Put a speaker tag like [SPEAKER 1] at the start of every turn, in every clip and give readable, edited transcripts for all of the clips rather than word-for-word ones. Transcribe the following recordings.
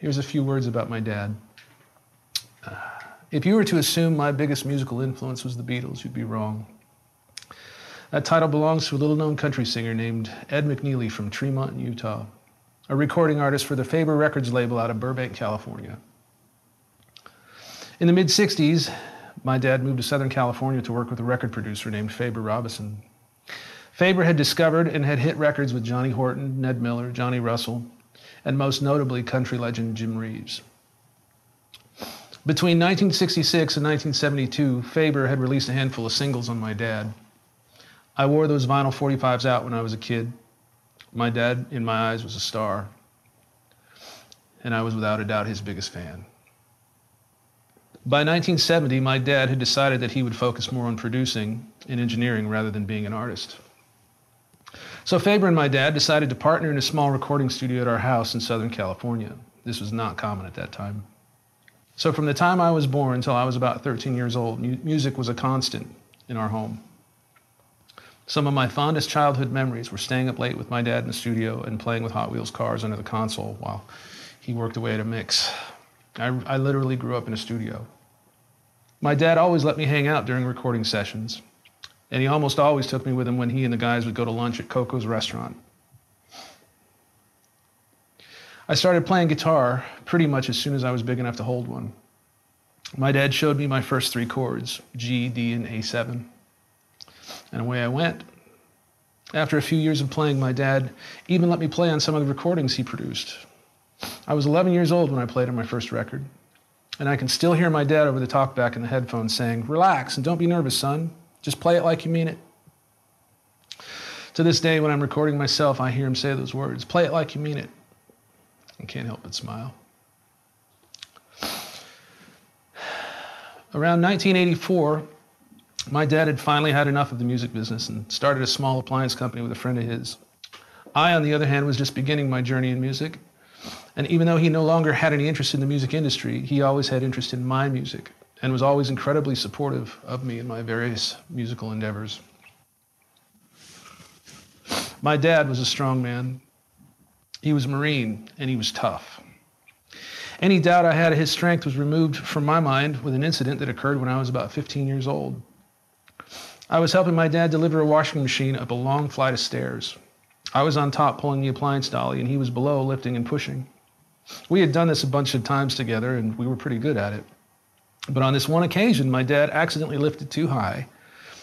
[SPEAKER 1] here's a few words about my dad. If you were to assume my biggest musical influence was the Beatles, you'd be wrong. That title belongs to a little-known country singer named Edd McNeely from Tremont, Utah, a recording artist for the Faber Records label out of Burbank, California. In the mid-'60s, my dad moved to Southern California to work with a record producer named Faber Robinson. Faber had discovered and had hit records with Johnny Horton, Ned Miller, Johnny Russell, and most notably country legend Jim Reeves. Between 1966 and 1972, Faber had released a handful of singles on my dad. I wore those vinyl 45s out when I was a kid. My dad, in my eyes, was a star, and I was without a doubt his biggest fan. By 1970, my dad had decided that he would focus more on producing and engineering rather than being an artist. So Faber and my dad decided to partner in a small recording studio at our house in Southern California. This was not common at that time. So from the time I was born until I was about 13 years old, music was a constant in our home. Some of my fondest childhood memories were staying up late with my dad in the studio and playing with Hot Wheels cars under the console while he worked away at a mix. I literally grew up in a studio. My dad always let me hang out during recording sessions, and he almost always took me with him when he and the guys would go to lunch at Coco's restaurant. I started playing guitar pretty much as soon as I was big enough to hold one. My dad showed me my first 3 chords, G, D, and A7. And away I went. After a few years of playing, my dad even let me play on some of the recordings he produced. I was 11 years old when I played on my first record, and I can still hear my dad over the talkback in the headphones saying, "Relax and don't be nervous, son. Just play it like you mean it." To this day, when I'm recording myself, I hear him say those words, "Play it like you mean it." I can't help but smile. Around 1984, my dad had finally had enough of the music business and started a small appliance company with a friend of his. I, on the other hand, was just beginning my journey in music. And even though he no longer had any interest in the music industry, he always had interest in my music and was always incredibly supportive of me in my various musical endeavors. My dad was a strong man. He was a Marine, and he was tough. Any doubt I had of his strength was removed from my mind with an incident that occurred when I was about 15 years old. I was helping my dad deliver a washing machine up a long flight of stairs. I was on top pulling the appliance dolly, and he was below lifting and pushing. We had done this a bunch of times together, and we were pretty good at it. But on this one occasion, my dad accidentally lifted too high,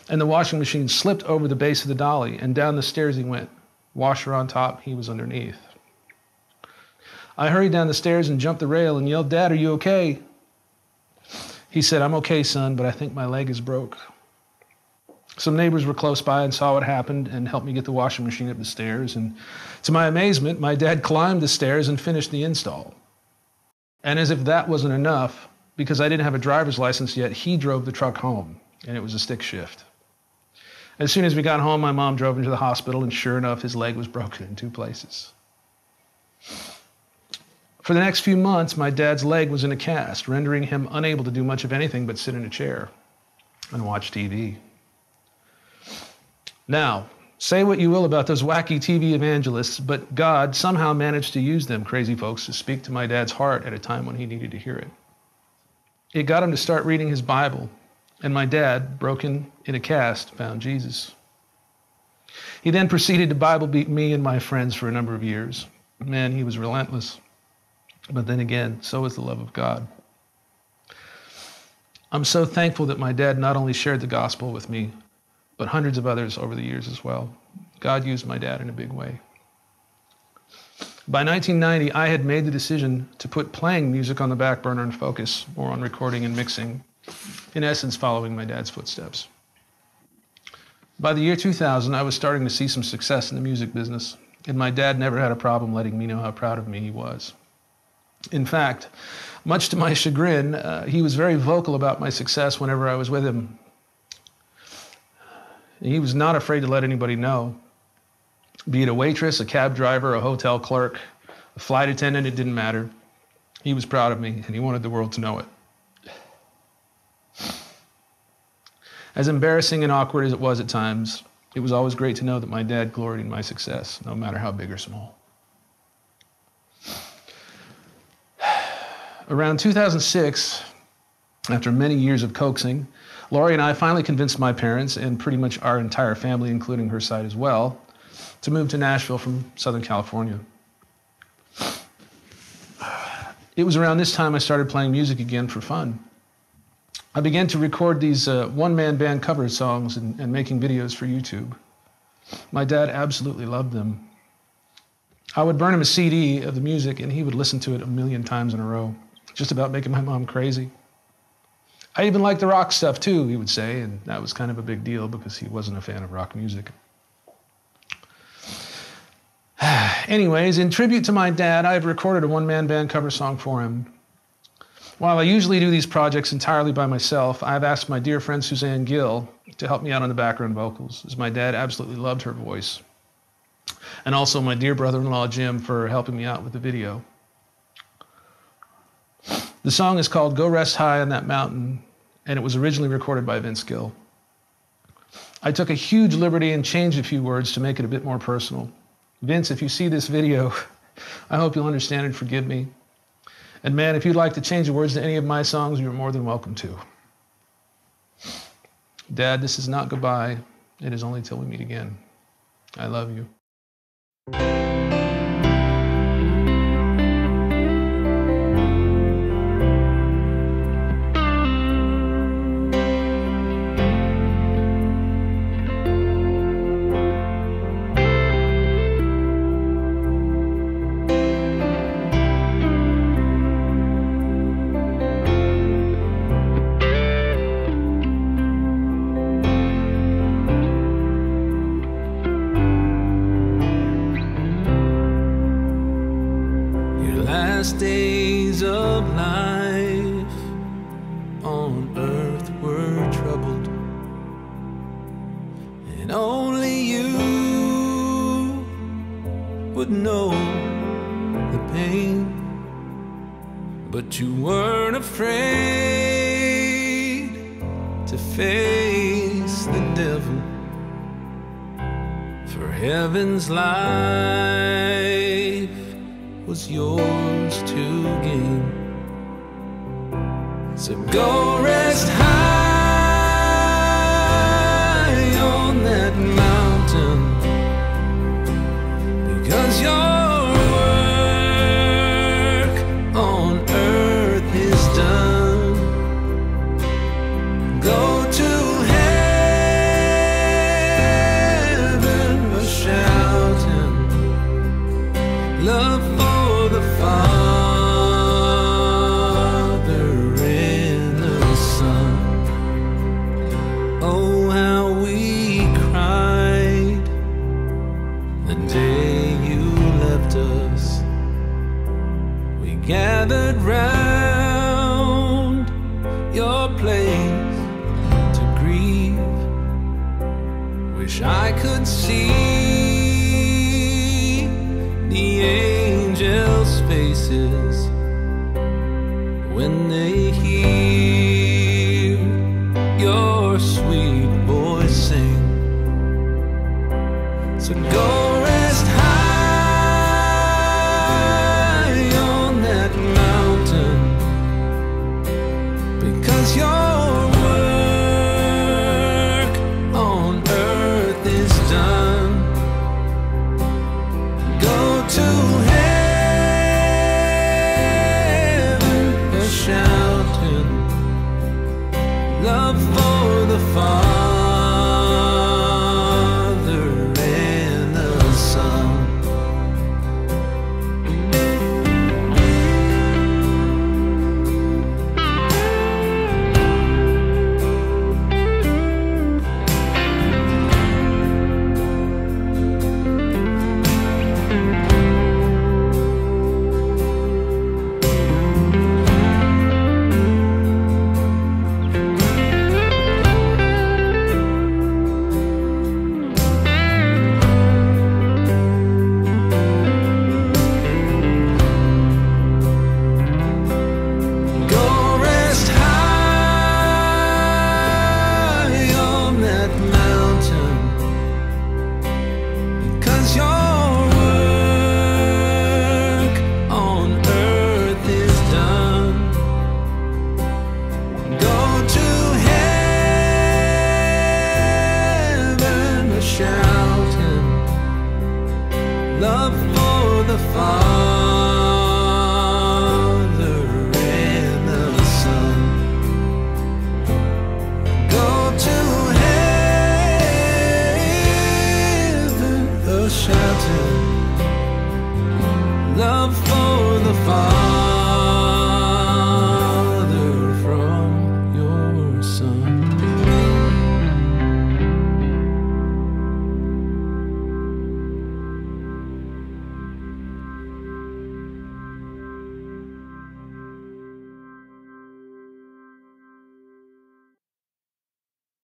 [SPEAKER 1] and the washing machine slipped over the base of the dolly, and down the stairs he went. Washer on top, he was underneath. I hurried down the stairs and jumped the rail and yelled, "Dad, are you okay?" He said, "I'm okay, son, but I think my leg is broke." Some neighbors were close by and saw what happened and helped me get the washing machine up the stairs. And to my amazement, my dad climbed the stairs and finished the install. And as if that wasn't enough, because I didn't have a driver's license yet, he drove the truck home, and it was a stick shift. As soon as we got home, my mom drove him to the hospital, and sure enough, his leg was broken in 2 places. For the next few months, my dad's leg was in a cast, rendering him unable to do much of anything but sit in a chair and watch TV. Now, say what you will about those wacky TV evangelists, but God somehow managed to use them crazy folks to speak to my dad's heart at a time when he needed to hear it. It got him to start reading his Bible, and my dad, broken in a cast, found Jesus. He then proceeded to Bible beat me and my friends for a number of years. Man, he was relentless. But then again, so is the love of God. I'm so thankful that my dad not only shared the gospel with me, but hundreds of others over the years as well. God used my dad in a big way. By 1990, I had made the decision to put playing music on the back burner and focus more on recording and mixing, in essence, following my dad's footsteps. By the year 2000, I was starting to see some success in the music business, and my dad never had a problem letting me know how proud of me he was. In fact, much to my chagrin, he was very vocal about my success whenever I was with him. He was not afraid to let anybody know. Be it a waitress, a cab driver, a hotel clerk, a flight attendant, it didn't matter. He was proud of me, and he wanted the world to know it. As embarrassing and awkward as it was at times, it was always great to know that my dad gloried in my success, no matter how big or small. Around 2006, after many years of coaxing, Laurie and I finally convinced my parents, and pretty much our entire family, including her side as well, to move to Nashville from Southern California. It was around this time I started playing music again for fun. I began to record these one-man band cover songs and making videos for YouTube. My dad absolutely loved them. I would burn him a CD of the music and he would listen to it 1,000,000 times in a row, just about making my mom crazy. I even liked the rock stuff too, he would say, and that was kind of a big deal because he wasn't a fan of rock music. Anyways, in tribute to my dad, I've recorded a one-man band cover song for him. While I usually do these projects entirely by myself, I've asked my dear friend Suzanne Gill to help me out on the background vocals, as my dad absolutely loved her voice. And also my dear brother-in-law Jim for helping me out with the video. The song is called Go Rest High on That Mountain, and it was originally recorded by Vince Gill. I took a huge liberty and changed a few words to make it a bit more personal. Vince, if you see this video, I hope you'll understand and forgive me. And man, if you'd like to change the words to any of my songs, you're more than welcome to. Dad, this is not goodbye. It is only till we meet again. I love you.
[SPEAKER 2] Days of life on earth were troubled, and only you would know the pain, but you weren't afraid to face the devil, for heaven's life was yours to gain. So go rest high on that mountain, because your work on earth is done. Go to heaven a shouting love for the Father and the Son. Oh, how we cried the day you left us. We gathered round your place to grieve. Wish I could see the angels' faces when they hear your sweet voice sing. So go rest high on that mountain, because your work on earth is done. Go to heaven a shouting love for the Father and the Son. love for the Father and the Son. Go to heaven a shouting, love for the Father.